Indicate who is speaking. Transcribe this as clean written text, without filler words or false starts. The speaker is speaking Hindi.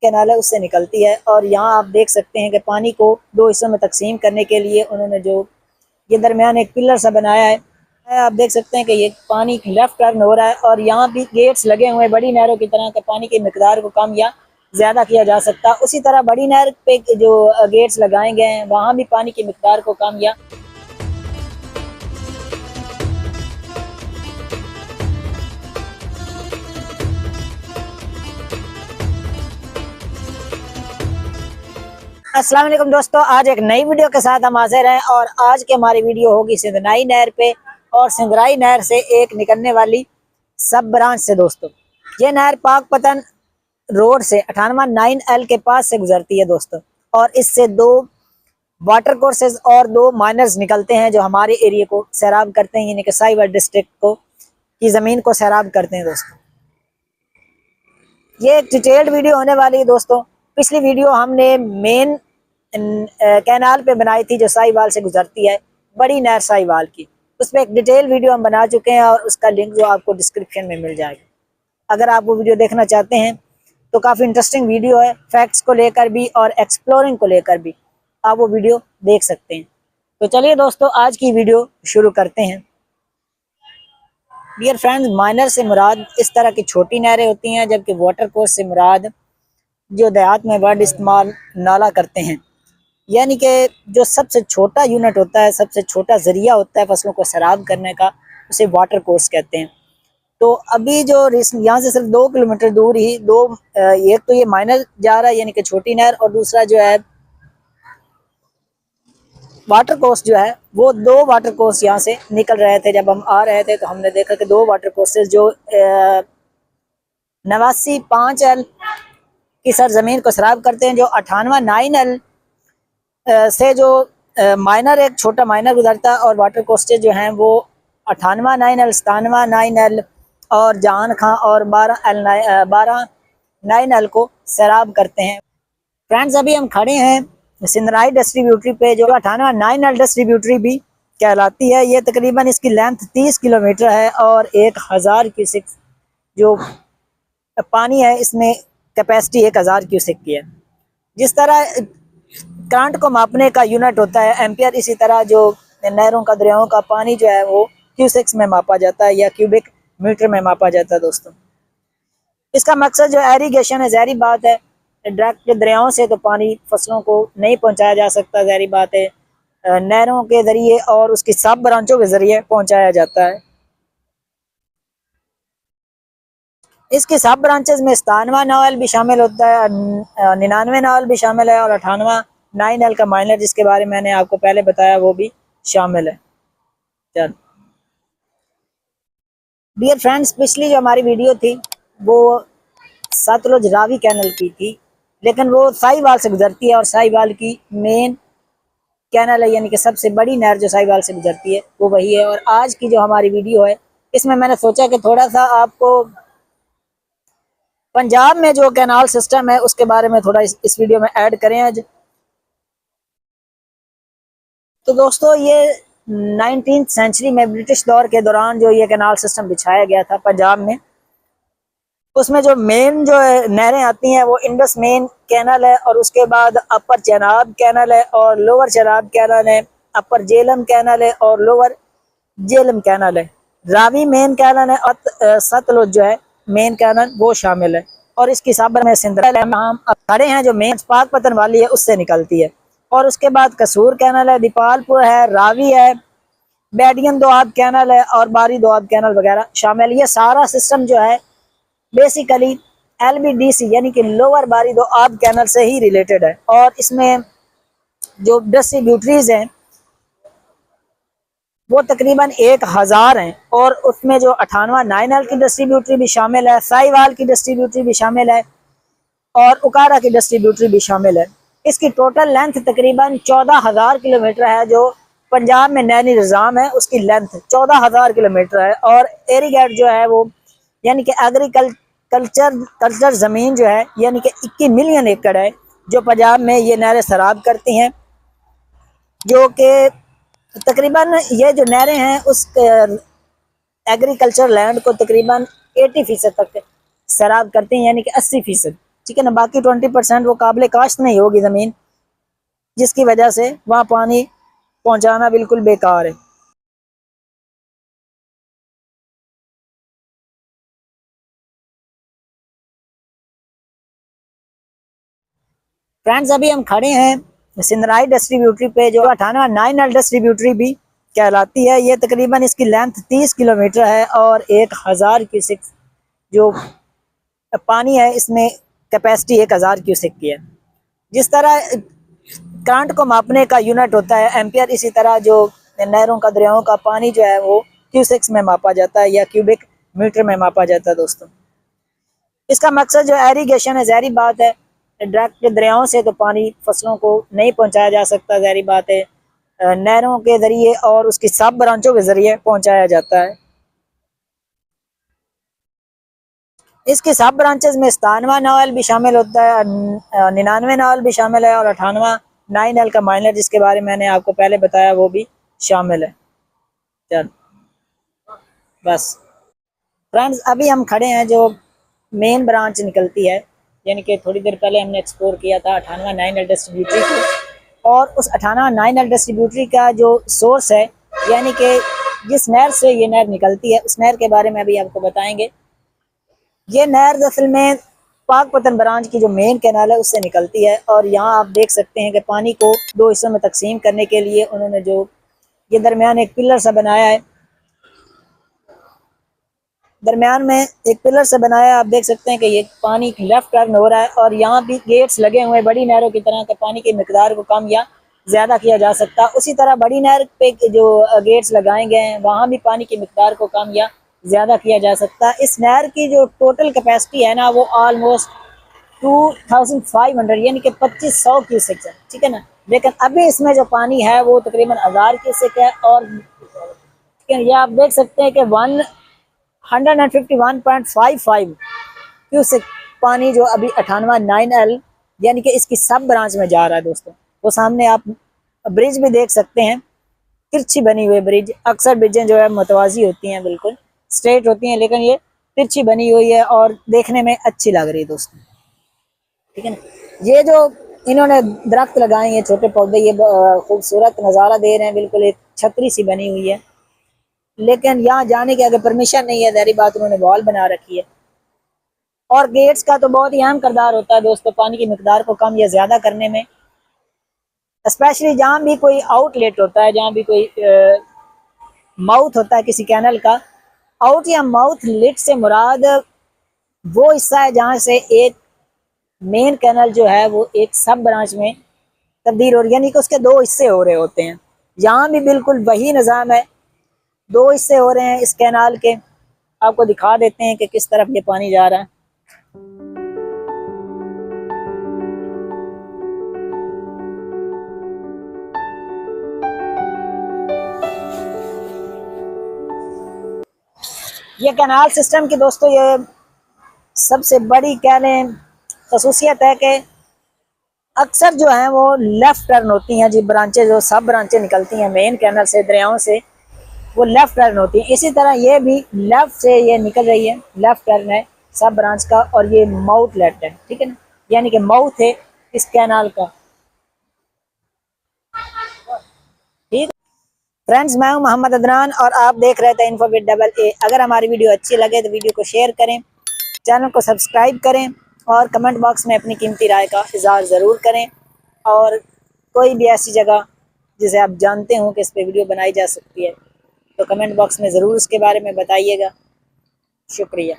Speaker 1: कैनाल है उससे निकलती है। और यहाँ आप देख सकते हैं कि पानी को दो हिस्सों में तकसीम करने के लिए उन्होंने जो ये दरमियान एक पिलर सा बनाया है, आप देख सकते हैं कि ये पानी लेफ्ट टर्न हो रहा है और यहाँ भी गेट्स लगे हुए हैं बड़ी नहरों की तरह के पानी की मिकदार को कम या ज़्यादा किया जा सकता। उसी तरह बड़ी नहर पे जो गेट्स लगाए गए हैं वहाँ भी पानी की मिकदार को कम या अस्सलाम वालेकुम दोस्तों, आज एक नई वीडियो के साथ हम हाजिर हैं और आज की हमारी वीडियो होगी सिंधनाई नहर पे और सिंधराई नहर से एक निकलने वाली सब ब्रांच से। दोस्तों ये नहर पाकपतन रोड से 98-9L के पास से गुजरती है दोस्तों, और इससे दो वाटर कोर्सेज और दो माइनर्स निकलते हैं जो हमारे एरिया को सैराब करते हैं, यानी कि साहिवाल डिस्ट्रिक्ट को की ज़मीन को सैराब करते हैं। दोस्तों ये एक डिटेल्ड वीडियो होने वाली है। दोस्तों पिछली वीडियो हमने मेन कैनाल पे बनाई थी जो साहिवाल से गुजरती है, बड़ी नहर साहिवाल की, उस पर एक डिटेल वीडियो हम बना चुके हैं और उसका लिंक जो आपको डिस्क्रिप्शन में मिल जाएगा। अगर आप वो वीडियो देखना चाहते हैं तो काफ़ी इंटरेस्टिंग वीडियो है, फैक्ट्स को लेकर भी और एक्सप्लोरिंग को लेकर भी आप वो वीडियो देख सकते हैं। तो चलिए दोस्तों आज की वीडियो शुरू करते हैं। डियर फ्रेंड्स, माइनर से मुराद इस तरह की छोटी नहरें होती हैं, जबकि वाटर कोर्स से मुराद जो देहात में वर्ड इस्तेमाल नाला करते हैं, यानी कि जो सबसे छोटा यूनिट होता है, सबसे छोटा ज़रिया होता है फसलों को सैराब करने का, उसे वाटर कोर्स कहते हैं। तो अभी जो यहाँ से सिर्फ 2 किलोमीटर दूर ही एक तो ये माइनर जा रहा है यानी कि छोटी नहर, और दूसरा जो है वाटर कोर्स जो है वो 2 वाटर कोर्स यहाँ से निकल रहे थे। जब हम आ रहे थे तो हमने देखा कि 2 वाटर कोर्सेज जो 89-5L की सरजमीन को सैराब करते हैं, जो 98-9L से जो माइनर एक छोटा माइनर गुजरता है, और वाटर कोस्टेज जो हैं वो 98-9L 97-9L और जान खां और 12-9L को सैराब करते हैं। फ्रेंड्स अभी हम खड़े हैं सिंधनाई डिस्ट्रीब्यूटरी पे, जो 98-9L डिस्ट्रीब्यूटरी भी कहलाती है। ये तकरीबन इसकी लेंथ 30 किलोमीटर है और 1000 क्यूसेक जो पानी है इसमें कैपेसिटी 1000 क्यूसेक की है। जिस तरह करंट को मापने का यूनिट होता है एम्पियर, इसी तरह जो नहरों का दरियाओं का पानी जो है वो क्यूसेक्स में मापा जाता है या क्यूबिक मीटर में मापा जाता है। दोस्तों इसका मकसद जो एरीगेशन है, ज़ाहिर बात है डायरेक्ट दरियाओं से तो पानी फसलों को नहीं पहुंचाया जा सकता, ज़ाहिर बात है नहरों के ज़रिए और उसकी सब ब्रांचों के ज़रिए पहुंचाया जाता है। इसकी सब ब्रांचेस में 97-9L भी शामिल होता है, 99-9L भी शामिल है और 98-9L का माइनर जिसके बारे में मैंने आपको पहले बताया वो भी शामिल है। चल डियर फ्रेंड्स, पिछली जो हमारी वीडियो थी वो सतलुज रावी कैनल की थी, लेकिन वो साहिवाल से गुजरती है और साहिवाल की मेन कैनल है, यानी कि सबसे बड़ी नहर जो साहिवाल से गुजरती है वो वही है। और आज की जो हमारी वीडियो है इसमें मैंने सोचा कि थोड़ा सा आपको पंजाब में जो कैनाल सिस्टम है उसके बारे में थोड़ा इस वीडियो में ऐड करें आज। तो दोस्तों ये 19th सेंचुरी में ब्रिटिश दौर के दौरान जो ये कैनाल सिस्टम बिछाया गया था पंजाब में, उसमें जो मेन जो नहरें आती हैं वो इंडस मेन कैनल है, और उसके बाद अपर चेनाब कैनल है और लोअर चेनाब कैनल है, अपर जेलम कैनल है और लोअर जेलम कैनल है, रावी मेन कैनल है और सतलुज जो है मेन कैनल वो शामिल है। और इसकी साबर में सिंधराई हम खड़े हैं जो मेन पाकपतन वाली है उससे निकलती है, और उसके बाद कसूर कैनल है, दीपालपुर है, रावी है, बैडियन दोआब कैनल है और बारी दोआब कैनल वगैरह शामिल। ये सारा सिस्टम जो है बेसिकली LBDC यानी कि लोअर बारी दोआब कैनल से ही रिलेटेड है, और इसमें जो डिस्ट्रीब्यूटरीज हैं वो तकरीबन 1000 हैं, और उसमें जो 98-9L की डिस्ट्रीब्यूटरी भी शामिल है, साहिवाल की डिस्ट्रीब्यूटरी भी शामिल है और उकारा की डिस्ट्रीब्यूटरी भी शामिल है। इसकी टोटल लेंथ तकरीबन 14000 किलोमीटर है। जो पंजाब में नैनी निज़ाम है उसकी लेंथ 14000 किलोमीटर है, और एरीगेट जो है वो यानी कि कल्चर ज़मीन जो है यानी कि 21 मिलियन एकड़ है जो पंजाब में ये नहरें सैराब करती हैं, जो कि तकरीबन ये जो नहरें हैं उस एग्रीकल्चर लैंड को तकरीबन 80% तक सैराब करती हैं, यानी कि 80%। ठीक है ना। बाकी 20% वो काबिल काश्त नहीं होगी ज़मीन, जिसकी वजह से वहाँ पानी पहुँचाना बिल्कुल बेकार है। फ्रेंड्स, अभी हम खड़े हैं सिंधराई डिस्ट्रीब्यूटरी पे, जो 98 डिस्ट्रीब्यूटरी भी कहलाती है। ये तकरीबन इसकी लेंथ 30 किलोमीटर है और 1000 क्यूसिक जो पानी है इसमें कैपेसिटी 1000 क्यूसिक की है। जिस तरह करंट को मापने का यूनिट होता है एम्पियर, इसी तरह जो नहरों का, दरियाओं का पानी जो है वो क्यूसिक्स में मापा जाता है या क्यूबिक मीटर में मापा जाता है दोस्तों। इसका मकसद जो एरीगेशन है, ज़हरी बात है, डायरेक्ट दरियाओं से तो पानी फसलों को नहीं पहुंचाया जा सकता, ज़हरी बात है, नहरों के ज़रिए और उसकी सब ब्रांचों के ज़रिए पहुंचाया जाता है। इसकी सब ब्रांचेस में 97 नावल भी शामिल होता है, 99 नावल भी शामिल है और 98 9L का माइनर, जिसके बारे में मैंने आपको पहले बताया, वो भी शामिल है। चल बस फ्रेंड्स, अभी हम खड़े हैं जो मेन ब्रांच निकलती है, यानी कि थोड़ी देर पहले हमने एक्सप्लोर किया था 98 9L डिस्ट्रीब्यूटरी को, और उस 98 9L डिस्ट्रीब्यूटरी का जो सोर्स है, यानी कि जिस नहर से ये नहर निकलती है, उस नहर के बारे में अभी आपको बताएंगे। ये नहर असल में पाकपतन ब्रांच की जो मेन कैनाल है उससे निकलती है, और यहाँ आप देख सकते हैं कि पानी को दो हिस्सों में तकसीम करने के लिए उन्होंने जो ये दरमियान एक पिलर सा बनाया है, दरमियान में एक पिलर से बनाया, आप देख सकते हैं कि ये पानी लेफ्ट टर्न हो रहा है, और यहाँ भी गेट्स लगे हुए हैं बड़ी नहरों की तरह, के पानी की मिकदार को कम या ज़्यादा किया जा सकता। उसी तरह बड़ी नहर पे जो गेट्स लगाए गए हैं वहाँ भी पानी की मिकदार को कम या ज़्यादा किया जा सकता। इस नहर की जो टोटल कैपेसिटी है ना, वो ऑलमोस्ट 2500 यानी कि 2500 क्यूसेक है, ठीक है ना। लेकिन अभी इसमें जो पानी है वो तकरीबन 1000 क्यूसेक है, और ये आप देख सकते हैं कि 151.55 क्यूसेक पानी जो अभी 98 9L यानी कि इसकी सब ब्रांच में जा रहा है दोस्तों। वो सामने आप ब्रिज भी देख सकते हैं, तिरछी बनी हुई ब्रिज। अक्सर ब्रिजें जो है मुतवाजी होती हैं, बिल्कुल स्ट्रेट होती हैं, लेकिन ये तिरछी बनी हुई है और देखने में अच्छी लग रही है दोस्तों, ठीक है ना। ये जो इन्होंने दरख्त लगाए हैं, छोटे पौधे, ये खूबसूरत नज़ारा दे रहे हैं, बिल्कुल एक छतरी सी बनी हुई है। लेकिन यहाँ जाने की अगर परमिशन नहीं है, ज़ाहिर बात, उन्होंने वॉल बना रखी है। और गेट्स का तो बहुत ही अहम किरदार होता है दोस्तों पानी की मिकदार को कम या ज़्यादा करने में, स्पेशली जहाँ भी कोई आउटलेट होता है, जहाँ भी कोई माउथ होता है किसी कैनल का। आउट या माउथ लिट से मुराद वो हिस्सा है जहाँ से एक मेन कैनल जो है वो एक सब ब्रांच में तब्दील हो रही है, यानी कि उसके दो हिस्से हो रहे होते हैं। यहाँ भी बिल्कुल वही निज़ाम है, दो हिस्से हो रहे हैं इस कैनाल के। आपको दिखा देते हैं कि किस तरफ ये पानी जा रहा है। ये कैनाल सिस्टम की दोस्तों ये सबसे बड़ी कह लें खसूसियत है कि अक्सर जो है वो लेफ़्ट टर्न होती हैं, जी ब्रांचें, जो सब ब्रांचें निकलती हैं मेन कैनल से, दरियाओं से, वो लेफ़्ट टर्न होती है। इसी तरह ये भी लेफ़्ट से ये निकल रही है, लेफ़्ट टर्न है सब ब्रांच का, और ये माउथ लेट है, ठीक है ना, यानी कि माउथ है इस कैनाल का। ठीक फ्रेंड्स, मैं हूं मोहम्मद अदनान और आप देख रहे थे इन्फो विद डबल ए। अगर हमारी वीडियो अच्छी लगे तो वीडियो को शेयर करें, चैनल को सब्सक्राइब करें, और कमेंट बॉक्स में अपनी कीमती राय का इज़हार ज़रूर करें। और कोई भी ऐसी जगह जिसे आप जानते हो कि इस पर वीडियो बनाई जा सकती है, तो कमेंट बॉक्स में ज़रूर उसके बारे में बताइएगा। शुक्रिया।